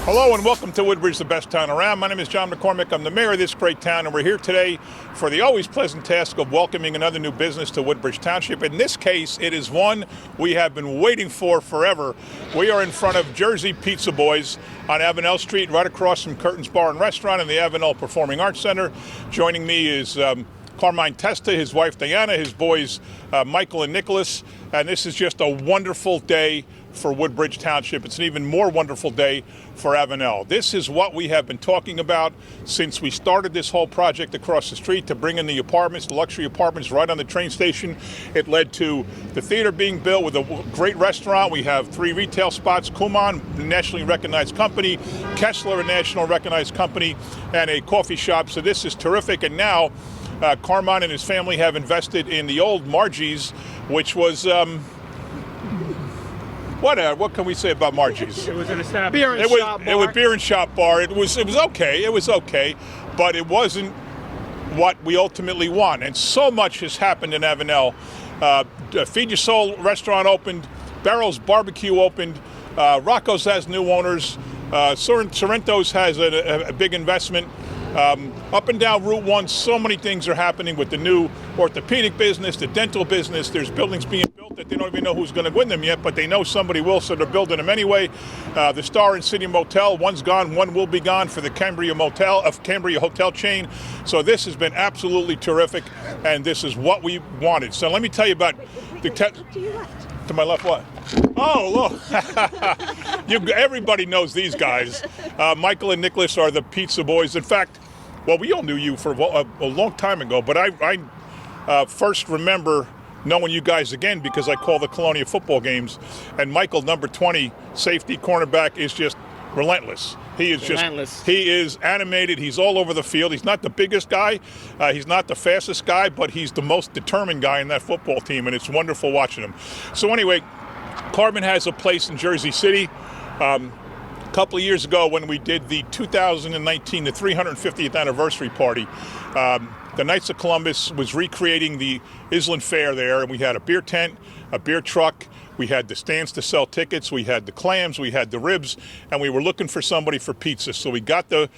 Hello and welcome to Woodbridge, the best town around. My name is John McCormick. I'm the mayor of this great town, and we're here today for the always pleasant task of welcoming another new business to Woodbridge Township. In this case, it is one we have been waiting for forever. We are in front of Jersey Pizza Boys on Avenel Street, right across from Curtains Bar and Restaurant and the Avenel Performing Arts Center. Joining me is Carmine Testa, his wife Diana, his boys Michael and Nicholas, and this is just a wonderful day for Woodbridge Township. It's an even more wonderful day for Avenel. This is what we have been talking about since we started this whole project across the street to bring in the apartments, the luxury apartments right on the train station. It led to the theater being built with a great restaurant. We have 3 retail spots, Kumon, a nationally recognized company, Kessler, a national recognized company, and a coffee shop. So this is terrific. And now Carmine and his family have invested in the old Margie's, which was what can we say about Margie's? It was an establishment. It was beer and shop bar. It was okay. It was okay, but it wasn't what we ultimately want. And so much has happened in Avenel. Feed Your Soul restaurant opened. Barrel's Barbecue opened. Rocco's has new owners. Sorrento's has a big investment. Up and down Route 1, so many things are happening with the new orthopedic business, the dental business. There's buildings being built that they don't even know who's going to win them yet, but they know somebody will, so they're building them anyway. The Star and City Motel, one's gone, one will be gone for the Cambria Hotel chain. So this has been absolutely terrific, and this is what we wanted. So let me tell you about the to my left, what? Oh, look. Everybody knows these guys. Michael and Nicholas are the pizza boys. In fact, well, we all knew you for a long time ago, but I first remember knowing you guys again because I call the Colonia football games. And Michael, number 20, safety cornerback, is just relentless. He is relentless. He is animated. He's all over the field. He's not the biggest guy. He's not the fastest guy, but he's the most determined guy in that football team, and it's wonderful watching him. So anyway, Carmen has a place in Jersey City. A couple of years ago when we did the 2019, the 350th anniversary party, the Knights of Columbus was recreating the Island Fair there, and we had a beer tent, a beer truck, we had the stands to sell tickets, we had the clams, we had the ribs, and we were looking for somebody for pizza. So we got the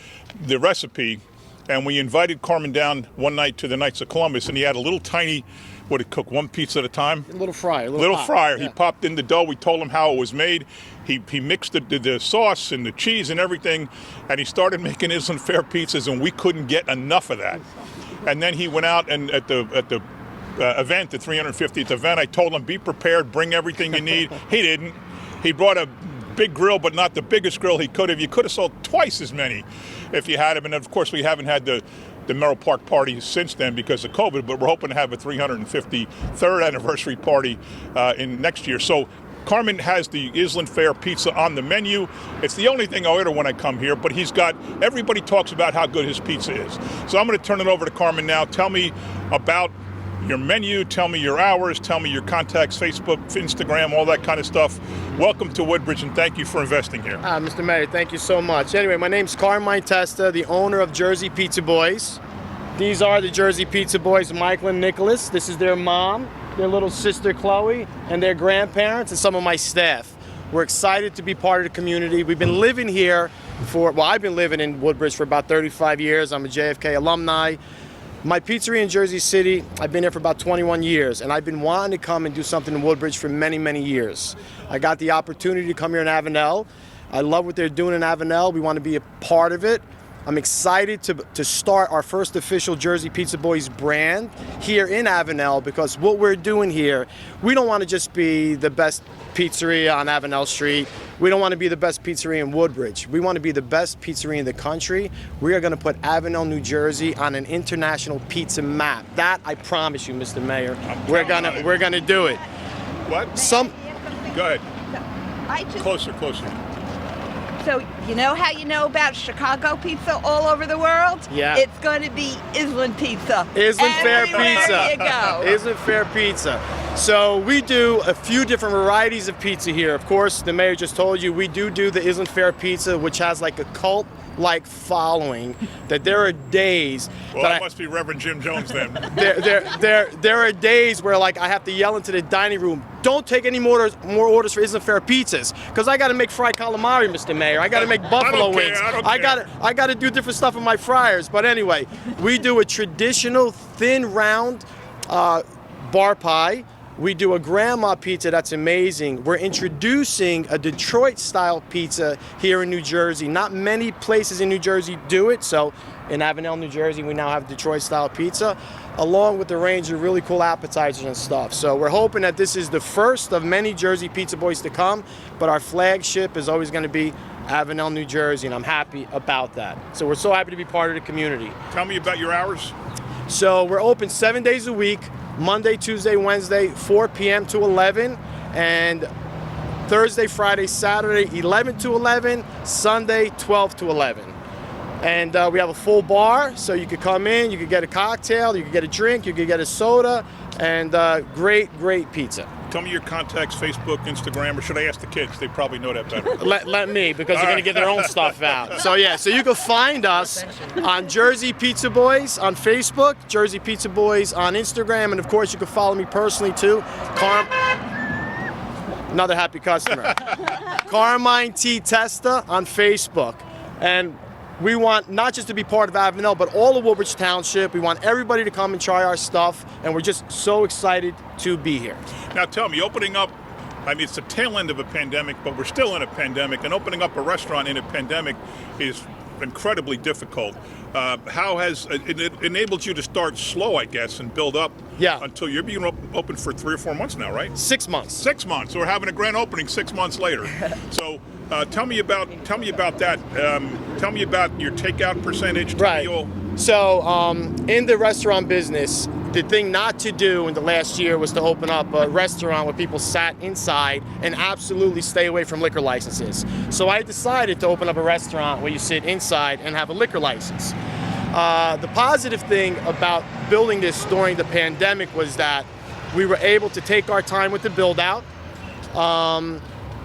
recipe, and we invited Carmen down one night to the Knights of Columbus, and he had a little tiny, would it cook one pizza at a time? A little fryer. Little fryer. Yeah. He popped in the dough. We told him how it was made. He mixed the sauce and the cheese and everything, and he started making Island Fair pizzas, and we couldn't get enough of that. And then he went out and at the event, the 350th event, I told him, be prepared, bring everything you need. He didn't. He brought a big grill, but not the biggest grill he could have. You could have sold twice as many if you had him. And of course, we haven't had the Merrill Park party since then because of COVID, but we're hoping to have a 353rd anniversary party in next year. So Carmen has the Island Fair pizza on the menu. It's the only thing I order when I come here, but everybody talks about how good his pizza is. So I'm going to turn it over to Carmen now. Tell me about your menu, tell me your hours, tell me your contacts, Facebook, Instagram, all that kind of stuff. Welcome to Woodbridge, and thank you for investing here. Mr. Mayor, thank you so much. Anyway, my name's Carmine Testa, the owner of Jersey Pizza Boys. These are the Jersey Pizza Boys, Michael and Nicholas. This is their mom, their little sister Chloe, and their grandparents, and some of my staff. We're excited to be part of the community. We've been living here I've been living in Woodbridge for about 35 years. I'm a JFK alumni. My pizzeria in Jersey City, I've been here for about 21 years, and I've been wanting to come and do something in Woodbridge for many, many years. I got the opportunity to come here in Avenel. I love what they're doing in Avenel. We want to be a part of it. I'm excited to start our first official Jersey Pizza Boys brand here in Avenel, because what we're doing here, we don't want to just be the best pizzeria on Avenel Street. We don't want to be the best pizzeria in Woodbridge. We want to be the best pizzeria in the country. We are going to put Avenel, New Jersey on an international pizza map. That I promise you, Mr. Mayor. We're gonna do it. What? Go ahead. Closer. So you know how you know about Chicago pizza all over the world? Yeah. It's going to be Island pizza. Island Fair Everywhere Pizza. you go. Island Fair Pizza. So we do a few different varieties of pizza here. Of course, the mayor just told you we do the Isn't Fair pizza, which has like a cult-like following. That there are days. Well, that that must be Reverend Jim Jones then. there are days where like I have to yell into the dining room, don't take any more orders for Isn't Fair pizzas, because I got to make fried calamari, Mr. Mayor. I got to make buffalo wings. I got to do different stuff with my fryers. But anyway, we do a traditional thin round bar pie. We do a grandma pizza that's amazing. We're introducing a Detroit-style pizza here in New Jersey. Not many places in New Jersey do it, so in Avenel, New Jersey, we now have Detroit-style pizza, along with a range of really cool appetizers and stuff. So we're hoping that this is the first of many Jersey Pizza Boys to come, but our flagship is always going to be Avenel, New Jersey, and I'm happy about that. So we're so happy to be part of the community. Tell me about your hours. So we're open 7 days a week. Monday, Tuesday, Wednesday, 4 p.m. to 11, and Thursday, Friday, Saturday, 11 to 11, Sunday, 12 to 11. And we have a full bar, so you could come in, you could get a cocktail, you could get a drink, you could get a soda, and great pizza. Tell me your contacts, Facebook, Instagram, or should I ask the kids? They probably know that better. Let me, because they're going to get their own stuff out. So yeah, so you can find us on Jersey Pizza Boys on Facebook, Jersey Pizza Boys on Instagram, and of course you can follow me personally too. Another happy customer. Carmine T. Testa on Facebook. And we want not just to be part of Avenel, but all of Woodbridge Township. We want everybody to come and try our stuff, and we're just so excited to be here. Now tell me, opening up, I mean, it's the tail end of a pandemic, but we're still in a pandemic, and opening up a restaurant in a pandemic is incredibly difficult. How has it enabled you to start slow, I guess, and build up until you're being open for 3 or 4 months now, right? 6 months. 6 months. So we're having a grand opening 6 months later. So tell me about that. Tell me about your takeout percentage. Right. So in the restaurant business, the thing not to do in the last year was to open up a restaurant where people sat inside and absolutely stay away from liquor licenses. So I decided to open up a restaurant where you sit inside and have a liquor license. The positive thing about building this during the pandemic was that we were able to take our time with the build out,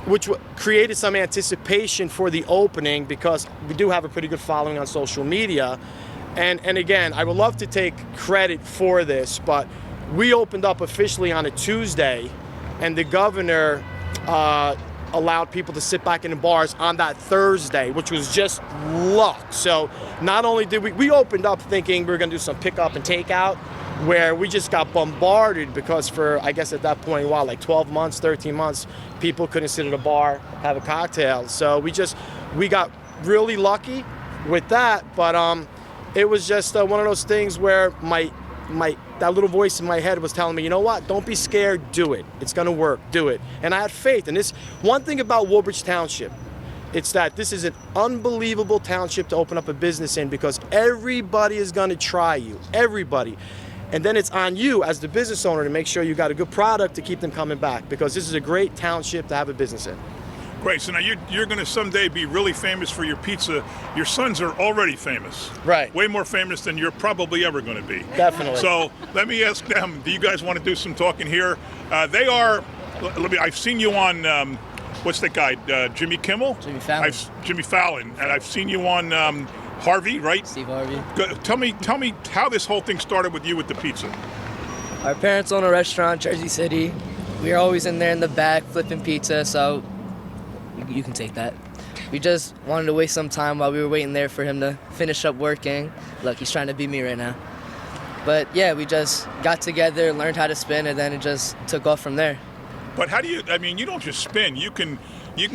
which created some anticipation for the opening because we do have a pretty good following on social media. And again, I would love to take credit for this, but we opened up officially on a Tuesday, and the governor allowed people to sit back in the bars on that Thursday, which was just luck. So not only did we opened up thinking we were gonna do some pickup and takeout, where we just got bombarded because for, I guess at that point, like 12 months, 13 months, people couldn't sit at a bar, have a cocktail. So we got really lucky with that, but it was just one of those things where that little voice in my head was telling me, you know what, don't be scared, do it. It's gonna work, do it. And I had faith. And this one thing about Woodbridge Township, it's that this is an unbelievable township to open up a business in because everybody is gonna try you, everybody. And then it's on you as the business owner to make sure you got a good product to keep them coming back because this is a great township to have a business in. Great. So now you're going to someday be really famous for your pizza. Your sons are already famous. Right. Way more famous than you're probably ever going to be. Definitely. So let me ask them, do you guys want to do some talking here? They are, I've seen you on, what's that guy, Jimmy Kimmel? Jimmy Fallon. Jimmy Fallon. And I've seen you on Harvey, right? Steve Harvey. Tell me how this whole thing started with you with the pizza. Our parents own a restaurant, Jersey City. We were always in there in the back flipping pizza, so you can take that. We just wanted to waste some time while we were waiting there for him to finish up working. Look, he's trying to beat me right now. But yeah, we just got together, learned how to spin, and then it just took off from there. But how do you, I mean, you don't just spin. You can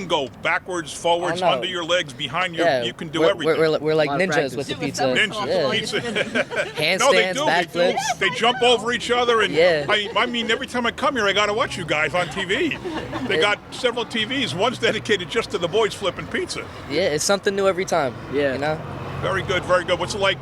go backwards, forwards, under your legs, behind your, you can do everything. We're like ninjas with the pizza. Ninjas, pizza. Handstands, backflips. They jump over each other, and yeah. I mean, every time I come here, I gotta watch you guys on TV. They got several TVs. One's dedicated just to the boys flipping pizza. Yeah, it's something new every time. Yeah, you know. Very good, very good. What's it like?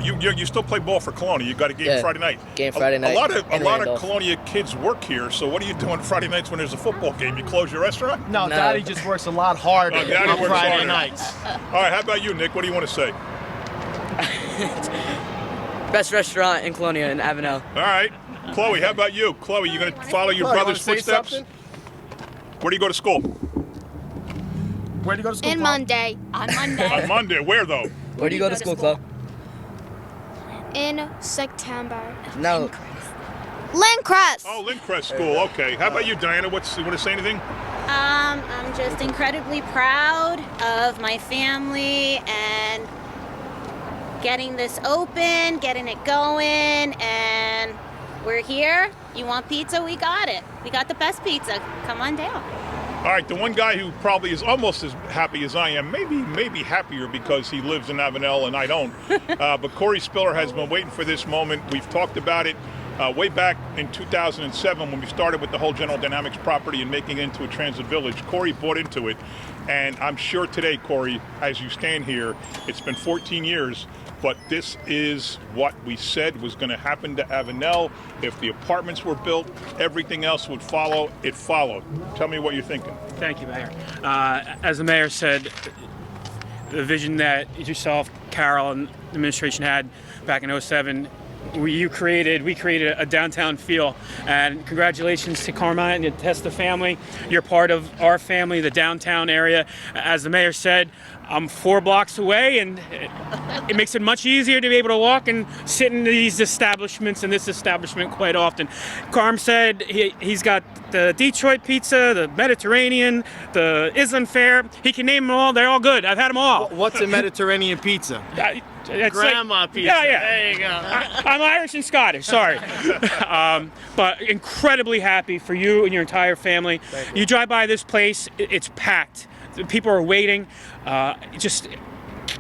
You still play ball for Colonia. You got a game Friday night. Game Friday night. A lot of Colonia kids work here. So what are you doing Friday nights when there's a football game? You close your restaurant? No, Daddy just works a lot harder on Friday nights. All right, how about you, Nick? What do you want to say? Best restaurant in Colonia in Avenel. All right. Chloe, how about you? Chloe, you going to follow your Chloe, you brother's wanna say footsteps? something? Where do you go to school? Where do you go to school? In Paul? Monday. On On Monday. Monday. Where, though? Where do you go to school, Chloe? In September. No. Lindcrest. Oh, Lindcrest School. Okay. How about you, Diana? You want to say anything? I'm just incredibly proud of my family and getting this open, getting it going, and we're here. You want pizza? We got it. We got the best pizza. Come on down. All right, the one guy who probably is almost as happy as I am, maybe happier because he lives in Avenel and I don't. But Corey Spiller has been waiting for this moment. We've talked about it way back in 2007 when we started with the whole General Dynamics property and making it into a transit village. Corey bought into it, and I'm sure today, Corey, as you stand here, it's been 14 years, but this is what we said was going to happen to Avenel. If the apartments were built, everything else would follow. It followed. Tell me what you're thinking. Thank you, Mayor. As the mayor said, the vision that yourself, Carol, and the administration had back in '07, we created a downtown feel. And congratulations to Carmine and the Testa family. You're part of our family, the downtown area. As the mayor said, I'm 4 blocks away, and it makes it much easier to be able to walk and sit in these establishments, in this establishment quite often. Carm said he's got the Detroit pizza, the Mediterranean, the Island fare. He can name them all. They're all good. I've had them all. What's a Mediterranean pizza? It's Grandma pizza. Yeah, yeah. There you go. I'm Irish and Scottish, sorry. But incredibly happy for you and your entire family. You drive by this place, it's packed. People are waiting. I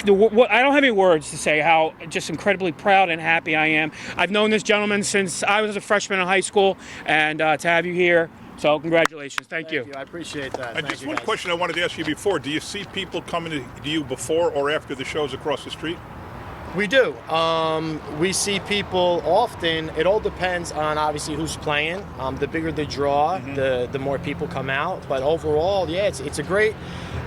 don't have any words to say how just incredibly proud and happy I am. I've known this gentleman since I was a freshman in high school, and to have you here, so congratulations. Thank you. I appreciate that. And Thank just you, one guys. question I wanted to ask you before. Do you see people coming to you before or after the shows across the street? We do. We see people often. It all depends on obviously who's playing. The bigger the draw, the more people come out. But overall, yeah, it's a great.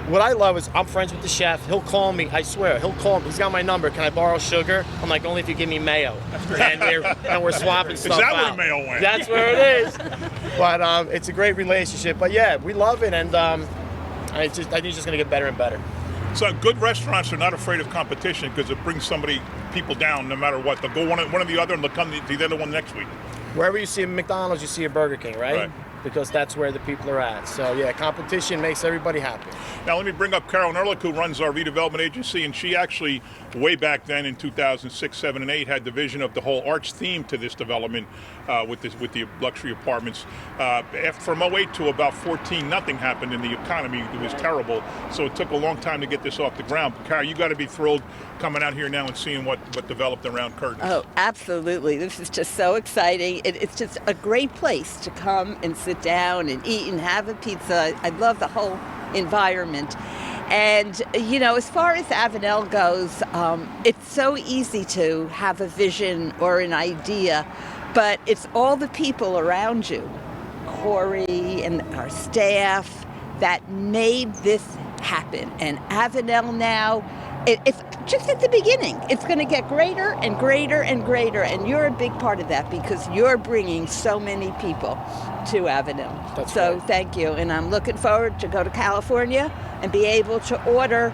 What I love is I'm friends with the chef. He'll call me. I swear, he'll call me. He's got my number. Can I borrow sugar? I'm like, only if you give me mayo. And we're swapping stuff that where out. the mayo went? That's where it is. But it's a great relationship. But yeah, we love it, and I think it's just gonna get better and better. So good restaurants are not afraid of competition because it brings people down no matter what. They'll go one or the other and they'll come to the other one next week. Wherever you see a McDonald's, you see a Burger King, right? Right. Because that's where the people are at. So yeah, competition makes everybody happy. Now let me bring up Carol Ehrlich, who runs our redevelopment agency, and she actually, way back then in 2006, 7, and 8, had the vision of the whole arts theme to this development with the luxury apartments. From 08 to about 14, nothing happened in the economy. It was terrible. So it took a long time to get this off the ground. But Carol, you got to be thrilled coming out here now and seeing what developed around Curtin. Oh, absolutely. This is just so exciting. It's just a great place to come and sit down and eat and have a pizza. I love the whole environment. And, you know, as far as Avenel goes, it's so easy to have a vision or an idea, but it's all the people around you, Corey and our staff, that made this happen. And Avenel now, it's just at the beginning. It's going to get greater and greater and greater, and you're a big part of that because you're bringing so many people to Avenel. That's so right. thank you, and I'm looking forward to go to California and be able to order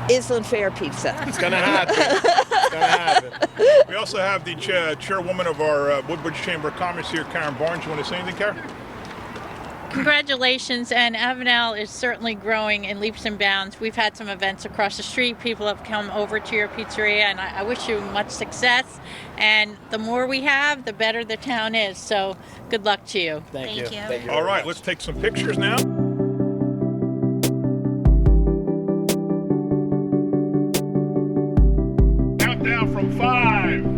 Island Fair pizza. It's gonna happen. It's gonna happen. We also have the chairwoman of our Woodbridge Chamber of Commerce here, Karen Barnes. You want to say anything, Karen? Congratulations, and Avenel is certainly growing in leaps and bounds. We've had some events across the street. People have come over to your pizzeria, and I wish you much success. And the more we have, the better the town is. So good luck to you. Thank you. Thank you All very right, much. let's take some pictures now. Countdown from 5,